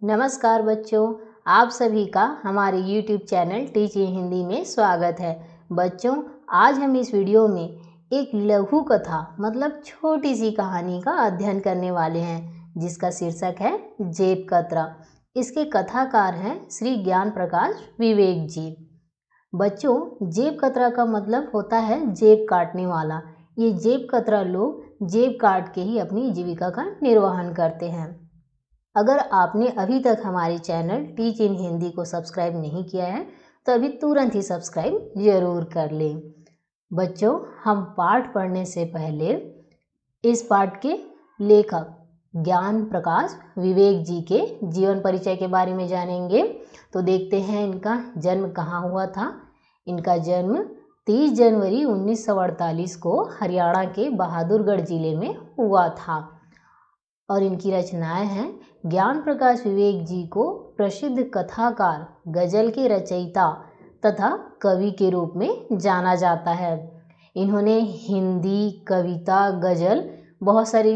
नमस्कार बच्चों, आप सभी का हमारे YouTube चैनल टीच हिंदी में स्वागत है। बच्चों, आज हम इस वीडियो में एक लघु कथा मतलब छोटी सी कहानी का अध्ययन करने वाले हैं, जिसका शीर्षक है जेब कतरा। इसके कथाकार हैं श्री ज्ञान प्रकाश विवेक जी। बच्चों, जेब कतरा का मतलब होता है जेब काटने वाला। ये जेब कतरा लोग जेब काट के ही अपनी जीविका का निर्वहन करते हैं। अगर आपने अभी तक हमारे चैनल टीच इन हिंदी को सब्सक्राइब नहीं किया है तो अभी तुरंत ही सब्सक्राइब जरूर कर लें। बच्चों, हम पाठ पढ़ने से पहले इस पाठ के लेखक ज्ञान प्रकाश विवेक जी के जीवन परिचय के बारे में जानेंगे। तो देखते हैं इनका जन्म कहाँ हुआ था। इनका जन्म 30 जनवरी 1948 को हरियाणा के बहादुरगढ़ जिले में हुआ था और इनकी रचनाएं हैं। ज्ञान प्रकाश विवेक जी को प्रसिद्ध कथाकार, गजल के रचयिता तथा कवि के रूप में जाना जाता है। इन्होंने हिंदी, कविता, गजल बहुत सारी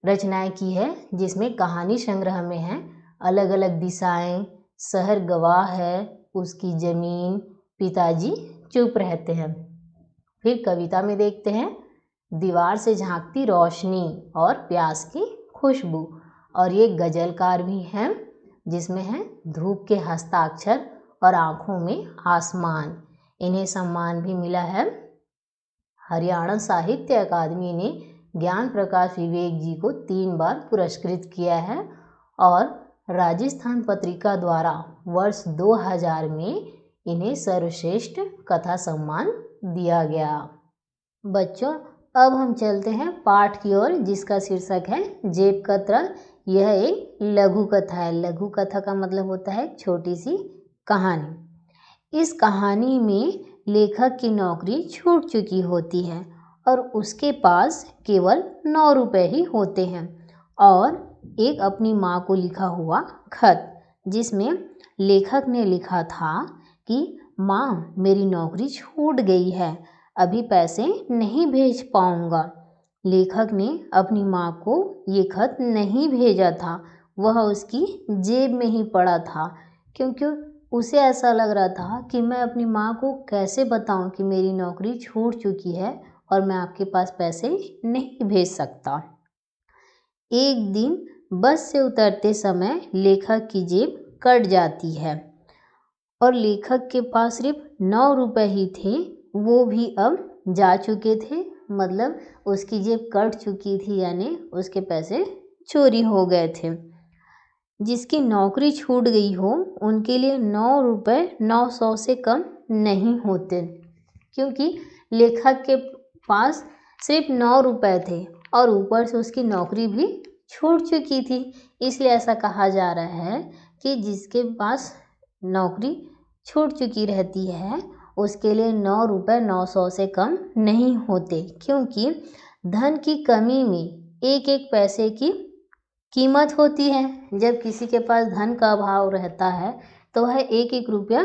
रचनाएं की है, जिसमें कहानी संग्रह में है अलग अलग दिशाएं, शहर गवाह है, उसकी जमीन, पिताजी चुप रहते हैं। फिर कविता में देखते हैं दीवार से झांकती रोशनी और प्यास की खुशबू। और ये गजलकार भी हैं, जिसमें है धूप के हस्ताक्षर और आंखों में आसमान। इन्हें सम्मान भी मिला है। हरियाणा साहित्य अकादमी ने ज्ञान प्रकाश विवेक जी को 3 बार पुरस्कृत किया है और राजस्थान पत्रिका द्वारा वर्ष 2000 में इन्हें सर्वश्रेष्ठ कथा सम्मान दिया गया। बच्चों, अब हम चलते हैं पाठ की ओर, जिसका शीर्षक है जेब कतरा। यह एक लघु कथा है। लघु कथा का मतलब होता है छोटी सी कहानी। इस कहानी में लेखक की नौकरी छूट चुकी होती है और उसके पास केवल 9 रुपए ही होते हैं और एक अपनी माँ को लिखा हुआ खत, जिसमें लेखक ने लिखा था कि माँ, मेरी नौकरी छूट गई है, अभी पैसे नहीं भेज पाऊंगा। लेखक ने अपनी माँ को ये खत नहीं भेजा था, वह उसकी जेब में ही पड़ा था, क्योंकि उसे ऐसा लग रहा था कि मैं अपनी माँ को कैसे बताऊं कि मेरी नौकरी छूट चुकी है और मैं आपके पास पैसे नहीं भेज सकता। एक दिन बस से उतरते समय लेखक की जेब कट जाती है और लेखक के पास सिर्फ 9 रुपए ही थे। वो भी अब जा चुके थे, मतलब उसकी जेब कट चुकी थी, यानी उसके पैसे चोरी हो गए थे। जिसकी नौकरी छूट गई हो उनके लिए 9 रुपए 900 से कम नहीं होते, क्योंकि लेखक के पास सिर्फ 9 रुपए थे और ऊपर से उसकी नौकरी भी छूट चुकी थी। इसलिए ऐसा कहा जा रहा है कि जिसके पास नौकरी छूट चुकी रहती है उसके लिए 9 रुपए 900 से कम नहीं होते, क्योंकि धन की कमी में एक एक पैसे की कीमत होती है। जब किसी के पास धन का अभाव रहता है तो वह एक एक रुपया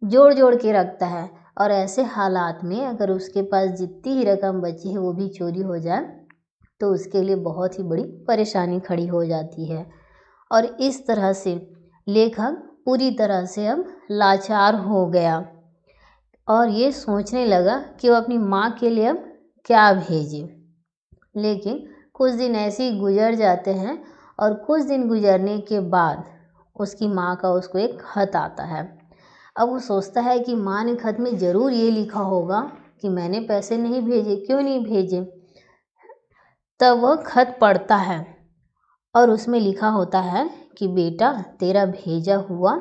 जोड़ जोड़ के रखता है और ऐसे हालात में अगर उसके पास जितनी ही रकम बची है वो भी चोरी हो जाए तो उसके लिए बहुत ही बड़ी परेशानी खड़ी हो जाती है। और इस तरह से लेखक पूरी तरह से अब लाचार हो गया और ये सोचने लगा कि वो अपनी माँ के लिए अब क्या भेजे। लेकिन कुछ दिन ऐसे ही गुजर जाते हैं और कुछ दिन गुजरने के बाद उसकी माँ का उसको एक खत आता है। अब वो सोचता है कि माँ ने खत में ज़रूर ये लिखा होगा कि मैंने पैसे नहीं भेजे, क्यों नहीं भेजे। तब वह खत पढ़ता है और उसमें लिखा होता है कि बेटा, तेरा भेजा हुआ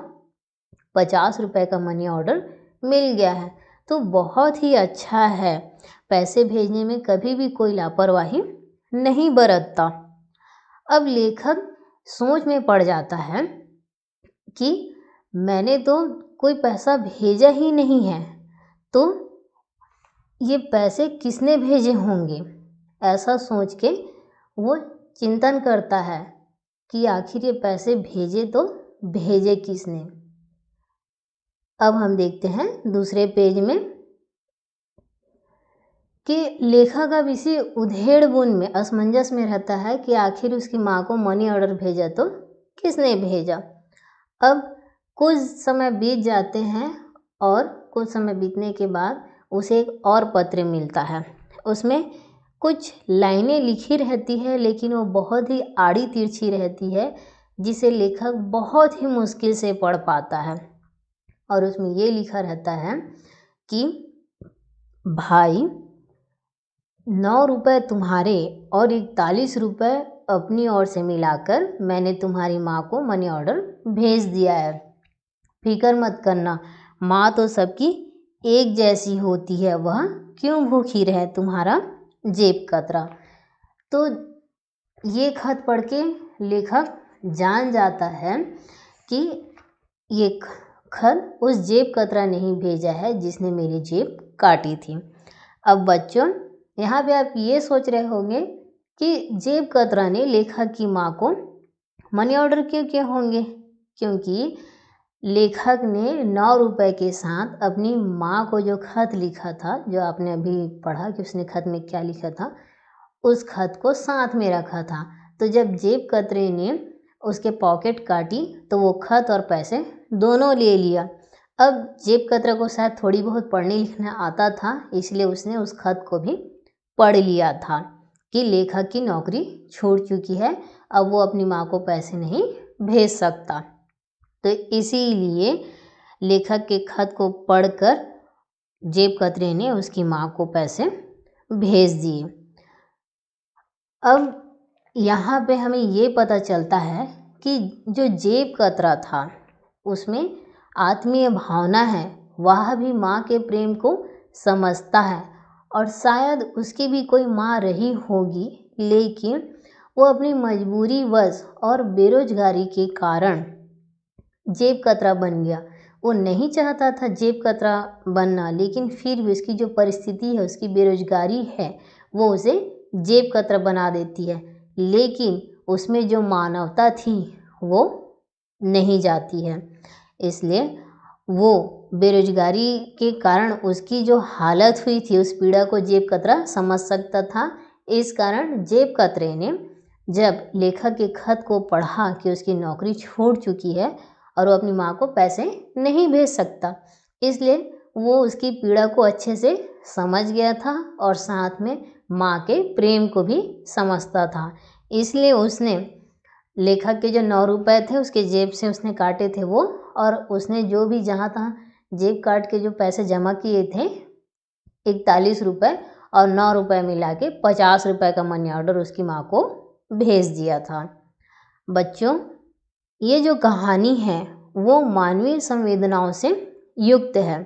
50 रुपए का मनी ऑर्डर मिल गया है, तो बहुत ही अच्छा है, पैसे भेजने में कभी भी कोई लापरवाही नहीं बरतता। अब लेखक सोच में पड़ जाता है कि मैंने तो कोई पैसा भेजा ही नहीं है, तो ये पैसे किसने भेजे होंगे। ऐसा सोच के वो चिंतन करता है कि आखिर ये पैसे भेजे तो भेजे किसने। अब हम देखते हैं दूसरे पेज में कि लेखक अब इसी उधेड़-बुन में, असमंजस में रहता है कि आखिर उसकी माँ को मनी ऑर्डर भेजा तो किसने भेजा। अब कुछ समय बीत जाते हैं और कुछ समय बीतने के बाद उसे एक और पत्र मिलता है। उसमें कुछ लाइनें लिखी रहती है, लेकिन वो बहुत ही आड़ी तिरछी रहती है, जिसे लेखक बहुत ही मुश्किल से पढ़ पाता है। और उसमें ये लिखा रहता है कि भाई, 9 रुपये तुम्हारे और 41 रुपये अपनी ओर से मिलाकर मैंने तुम्हारी माँ को मनी ऑर्डर भेज दिया है। फिक्र मत करना, माँ तो सबकी एक जैसी होती है, वह क्यों भूखी रहे। तुम्हारा जेब कतरा। तो ये खत पढ़ के लेखक जान जाता है कि ये खत उस जेब कतरा ने ही भेजा है जिसने मेरी जेब काटी थी। अब बच्चों, यहाँ पे आप ये सोच रहे होंगे कि जेब कतरा ने लेखक की माँ को मनी ऑर्डर क्यों किए होंगे, क्योंकि लेखक ने 9 रुपये के साथ अपनी माँ को जो खत लिखा था, जो आपने अभी पढ़ा कि उसने खत में क्या लिखा था, उस खत को साथ में रखा था। तो जब जेब कतरे ने उसके पॉकेट काटी तो वो खत और पैसे दोनों ले लिया। अब जेब कतरा को शायद थोड़ी बहुत पढ़ने लिखना आता था, इसलिए उसने उस खत को भी पढ़ लिया था कि लेखक की नौकरी छूट चुकी है, अब वो अपनी माँ को पैसे नहीं भेज सकता। तो इसीलिए लेखक के खत को पढ़कर जेब कतरे ने उसकी माँ को पैसे भेज दिए। अब यहाँ पे हमें ये पता चलता है कि जो जेब कतरा था उसमें आत्मीय भावना है, वह भी माँ के प्रेम को समझता है और शायद उसकी भी कोई माँ रही होगी, लेकिन वो अपनी मजबूरी वश और बेरोजगारी के कारण जेब कतरा बन गया। वो नहीं चाहता था जेब कतरा बनना, लेकिन फिर भी उसकी जो परिस्थिति है, उसकी बेरोजगारी है, वो उसे जेब कतरा बना देती है। लेकिन उसमें जो मानवता थी वो नहीं जाती है, इसलिए वो बेरोजगारी के कारण उसकी जो हालत हुई थी, उस पीड़ा को जेब कतरा समझ सकता था। इस कारण जेब कतरे ने जब लेखक के खत को पढ़ा कि उसकी नौकरी छूट चुकी है और वो अपनी माँ को पैसे नहीं भेज सकता, इसलिए वो उसकी पीड़ा को अच्छे से समझ गया था और साथ में माँ के प्रेम को भी समझता था। इसलिए उसने लेखक के जो 9 रुपये थे उसके जेब से उसने काटे थे वो, और उसने जो भी जहाँ तहाँ जेब काट के जो पैसे जमा किए थे 41 रुपये और 9 रुपये मिला के 50 रुपये का मनी ऑर्डर उसकी माँ को भेज दिया था। बच्चों, ये जो कहानी है वो मानवीय संवेदनाओं से युक्त है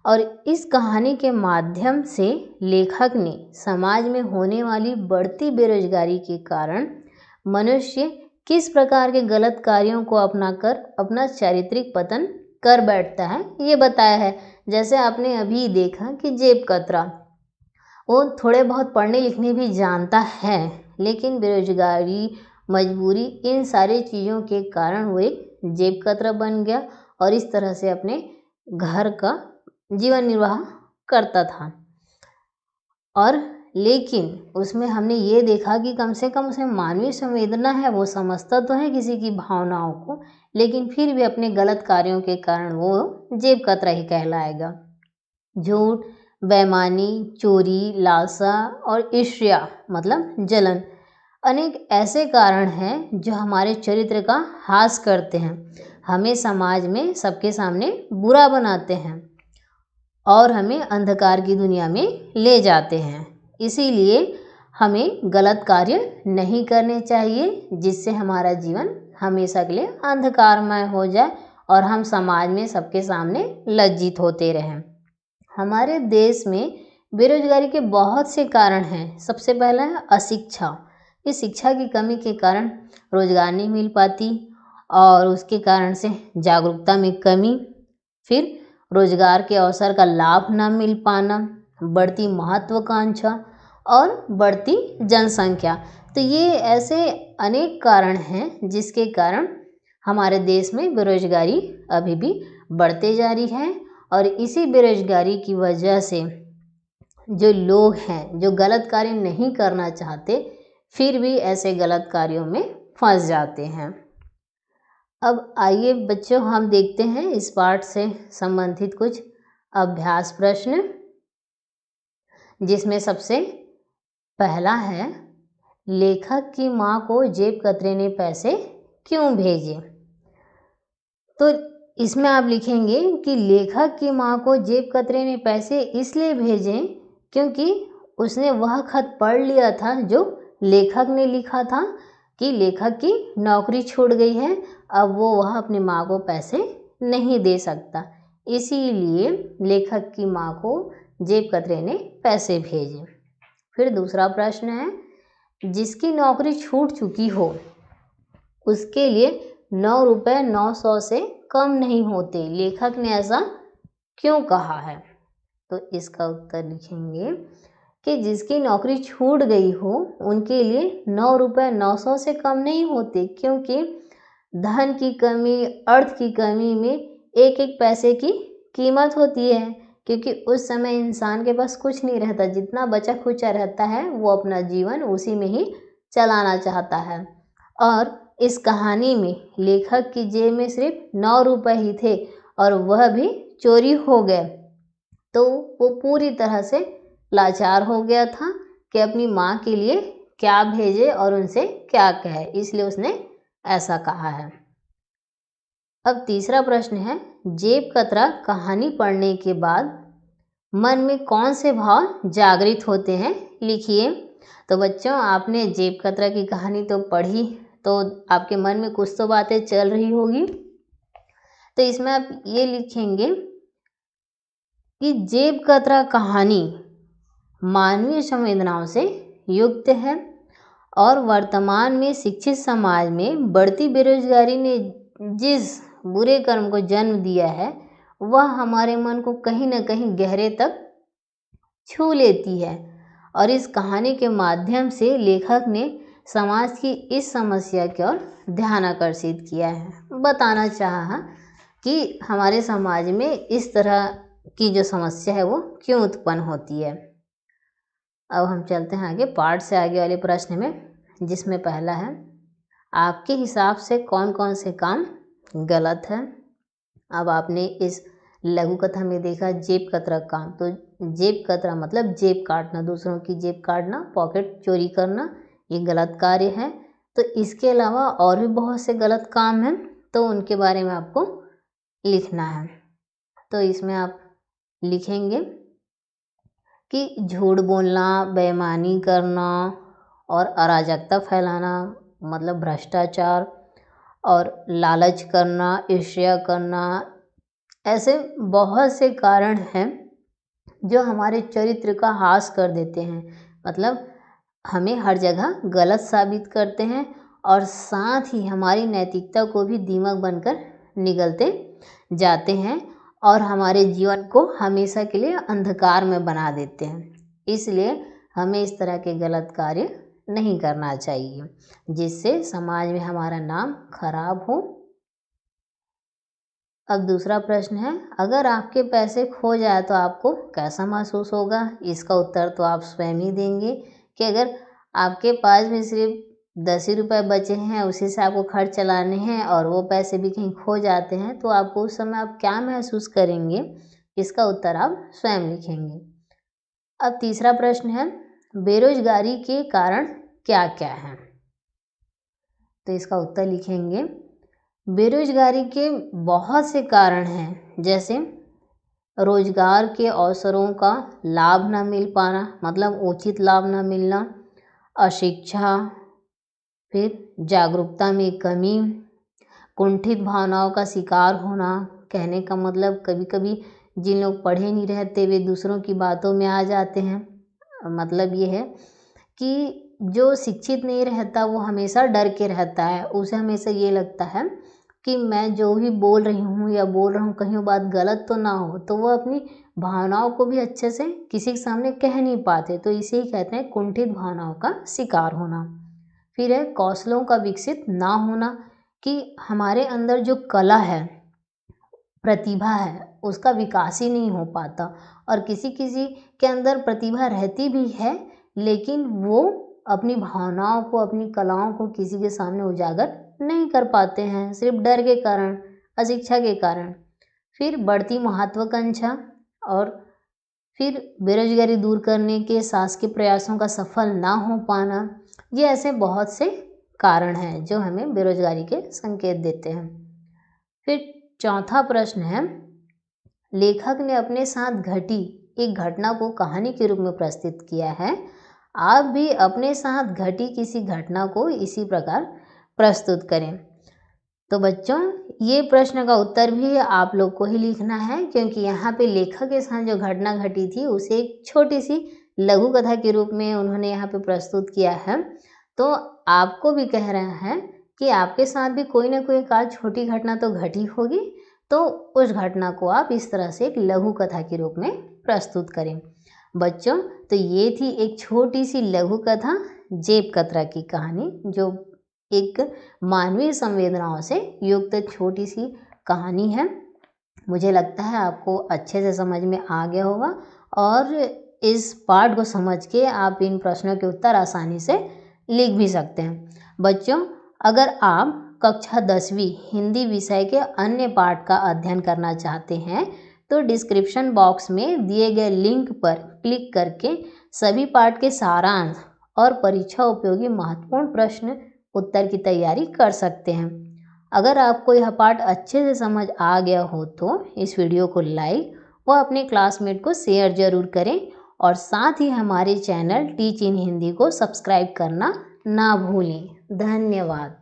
और इस कहानी के माध्यम से लेखक ने समाज में होने वाली बढ़ती बेरोजगारी के कारण मनुष्य किस प्रकार के गलत कार्यों को अपनाकर अपना चारित्रिक पतन कर बैठता है ये बताया है। जैसे आपने अभी देखा कि जेब कतरा वो थोड़े बहुत पढ़ने लिखने भी जानता है, लेकिन बेरोजगारी, मजबूरी, इन सारी चीज़ों के कारण वो एक जेब कतरा बन गया और इस तरह से अपने घर का जीवन निर्वाह करता था। और लेकिन उसमें हमने ये देखा कि कम से कम उसमें मानवीय संवेदना है, वो समझता तो है किसी की भावनाओं को, लेकिन फिर भी अपने गलत कार्यों के कारण वो जेब कतरा ही कहलाएगा। झूठ, बेईमानी, चोरी, लालसा और ईर्ष्या मतलब जलन, अनेक ऐसे कारण हैं जो हमारे चरित्र का ह्रास करते हैं, हमें समाज में सबके सामने बुरा बनाते हैं और हमें अंधकार की दुनिया में ले जाते हैं। इसीलिए हमें गलत कार्य नहीं करने चाहिए जिससे हमारा जीवन हमेशा के लिए अंधकारमय हो जाए और हम समाज में सबके सामने लज्जित होते रहें। हमारे देश में बेरोजगारी के बहुत से कारण हैं। सबसे पहला है अशिक्षा। इस शिक्षा की कमी के कारण रोजगार नहीं मिल पाती और उसके कारण से जागरूकता में कमी, फिर रोजगार के अवसर का लाभ न मिल पाना, बढ़ती महत्वाकांक्षा और बढ़ती जनसंख्या। तो ये ऐसे अनेक कारण हैं जिसके कारण हमारे देश में बेरोजगारी अभी भी बढ़ते जा रही है और इसी बेरोजगारी की वजह से जो लोग हैं जो गलत कार्य नहीं करना चाहते फिर भी ऐसे गलत कार्यों में फंस जाते हैं। अब आइए बच्चों, हम देखते हैं इस पाठ से संबंधित कुछ अभ्यास प्रश्न, जिसमें सबसे पहला है, लेखक की माँ को जेब कतरे ने पैसे क्यों भेजे। तो इसमें आप लिखेंगे कि लेखक की माँ को जेब कतरे ने पैसे इसलिए भेजे क्योंकि उसने वह खत पढ़ लिया था जो लेखक ने लिखा था कि लेखक की नौकरी छूट गई है, अब वो वह अपनी माँ को पैसे नहीं दे सकता, इसीलिए लेखक की माँ को जेब कतरे ने पैसे भेजे। फिर दूसरा प्रश्न है, जिसकी नौकरी छूट चुकी हो उसके लिए 9 रुपये 900 से कम नहीं होते, लेखक ने ऐसा क्यों कहा है। तो इसका उत्तर लिखेंगे कि जिसकी नौकरी छूट गई हो उनके लिए 9 रुपये 900 से कम नहीं होते, क्योंकि धन की कमी, अर्थ की कमी में एक एक पैसे की कीमत होती है, क्योंकि उस समय इंसान के पास कुछ नहीं रहता, जितना बचा खुचा रहता है वो अपना जीवन उसी में ही चलाना चाहता है। और इस कहानी में लेखक की जेब में सिर्फ 9 रुपये ही थे और वह भी चोरी हो गए, तो वो पूरी तरह से लाचार हो गया था कि अपनी माँ के लिए क्या भेजे और उनसे क्या कहे, इसलिए उसने ऐसा कहा है। अब तीसरा प्रश्न है, जेब कतरा कहानी पढ़ने के बाद मन में कौन से भाव जागृत होते हैं, लिखिए। तो बच्चों, आपने जेब कतरा की कहानी तो पढ़ी, तो आपके मन में कुछ तो बातें चल रही होगी। तो इसमें आप ये लिखेंगे कि जेब कतरा कहानी मानवीय संवेदनाओं से युक्त है और वर्तमान में शिक्षित समाज में बढ़ती बेरोजगारी ने जिस बुरे कर्म को जन्म दिया है वह हमारे मन को कहीं न कहीं गहरे तक छू लेती है। और इस कहानी के माध्यम से लेखक ने समाज की इस समस्या की ओर ध्यान आकर्षित किया है, बताना चाहा कि हमारे समाज में इस तरह की जो समस्या है वो क्यों उत्पन्न होती है। अब हम चलते हैं आगे पाठ से आगे वाले प्रश्न में, जिसमें पहला है, आपके हिसाब से कौन कौन से काम गलत है। अब आपने इस लघु कथा में देखा जेब कतरा काम, तो जेब कतरा मतलब जेब काटना, दूसरों की जेब काटना, पॉकेट चोरी करना, ये गलत कार्य है। तो इसके अलावा और भी बहुत से गलत काम हैं, तो उनके बारे में आपको लिखना है। तो इसमें आप लिखेंगे कि झूठ बोलना, बेईमानी करना और अराजकता फैलाना मतलब भ्रष्टाचार, और लालच करना, ईर्ष्या करना, ऐसे बहुत से कारण हैं जो हमारे चरित्र का ह्रास कर देते हैं, मतलब हमें हर जगह गलत साबित करते हैं और साथ ही हमारी नैतिकता को भी दीमक बनकर निगलते जाते हैं और हमारे जीवन को हमेशा के लिए अंधकार में बना देते हैं। इसलिए हमें इस तरह के गलत कार्य नहीं करना चाहिए, जिससे समाज में हमारा नाम खराब हो। अब दूसरा प्रश्न है, अगर आपके पैसे खो जाए तो आपको कैसा महसूस होगा। इसका उत्तर तो आप स्वयं ही देंगे कि अगर आपके पास में सिर्फ 10 ही रुपये बचे हैं, उसी से आपको खर्च चलाने हैं और वो पैसे भी कहीं खो जाते हैं, तो आपको उस समय आप क्या महसूस करेंगे, इसका उत्तर आप स्वयं लिखेंगे। अब तीसरा प्रश्न है, बेरोजगारी के कारण क्या क्या हैं। तो इसका उत्तर लिखेंगे, बेरोजगारी के बहुत से कारण हैं, जैसे रोजगार के अवसरों का लाभ न मिल पाना, मतलब उचित लाभ न मिलना, अशिक्षा, फिर जागरूकता में कमी, कुंठित भावनाओं का शिकार होना। कहने का मतलब कभी कभी जिन लोग पढ़े नहीं रहते वे दूसरों की बातों में आ जाते हैं। मतलब ये है कि जो शिक्षित नहीं रहता वो हमेशा डर के रहता है, उसे हमेशा ये लगता है कि मैं जो भी बोल रही हूँ या बोल रहा हूँ कहीं वो बात गलत तो ना हो, तो वो अपनी भावनाओं को भी अच्छे से किसी के सामने कह नहीं पाते, तो इसे ही कहते हैं कुंठित भावनाओं का शिकार होना। फिर है कौशलों का विकसित ना होना, कि हमारे अंदर जो कला है, प्रतिभा है, उसका विकास ही नहीं हो पाता, और किसी किसी के अंदर प्रतिभा रहती भी है लेकिन वो अपनी भावनाओं को, अपनी कलाओं को किसी के सामने उजागर नहीं कर पाते हैं, सिर्फ डर के कारण, अशिक्षा के कारण। फिर बढ़ती महत्वाकांक्षा और फिर बेरोजगारी दूर करने के शासकीय प्रयासों का सफल ना हो पाना, ये ऐसे बहुत से कारण हैं जो हमें बेरोजगारी के संकेत देते हैं। फिर चौथा प्रश्न है, लेखक ने अपने साथ घटी एक घटना को कहानी के रूप में प्रस्तुत किया है। आप भी अपने साथ घटी किसी घटना को इसी प्रकार प्रस्तुत करें। तो बच्चों, ये प्रश्न का उत्तर भी आप लोग को ही लिखना है, क्योंकि यहाँ पे लेखक के साथ जो घटना घटी थी उसे एक छोटी सी लघु कथा के रूप में उन्होंने यहाँ पे प्रस्तुत किया है। तो आपको भी कह रहा है कि आपके साथ भी कोई ना कोई एक आध छोटी घटना तो घटी होगी, तो उस घटना को आप इस तरह से एक लघु कथा के रूप में प्रस्तुत करें। बच्चों, तो ये थी एक छोटी सी लघु कथा जेब कतरा की कहानी, जो एक मानवीय संवेदनाओं से युक्त छोटी सी कहानी है। मुझे लगता है आपको अच्छे से समझ में आ गया होगा और इस पाठ को समझ के आप इन प्रश्नों के उत्तर आसानी से लिख भी सकते हैं। बच्चों, अगर आप कक्षा 10वीं हिंदी विषय के अन्य पाठ का अध्ययन करना चाहते हैं तो डिस्क्रिप्शन बॉक्स में दिए गए लिंक पर क्लिक करके सभी पाठ के सारांश और परीक्षा उपयोगी महत्वपूर्ण प्रश्न उत्तर की तैयारी कर सकते हैं। अगर आपको यह पाठ अच्छे से समझ आ गया हो तो इस वीडियो को लाइक व अपने क्लासमेट को शेयर जरूर करें और साथ ही हमारे चैनल टीच इन हिंदी को सब्सक्राइब करना ना भूलें। धन्यवाद।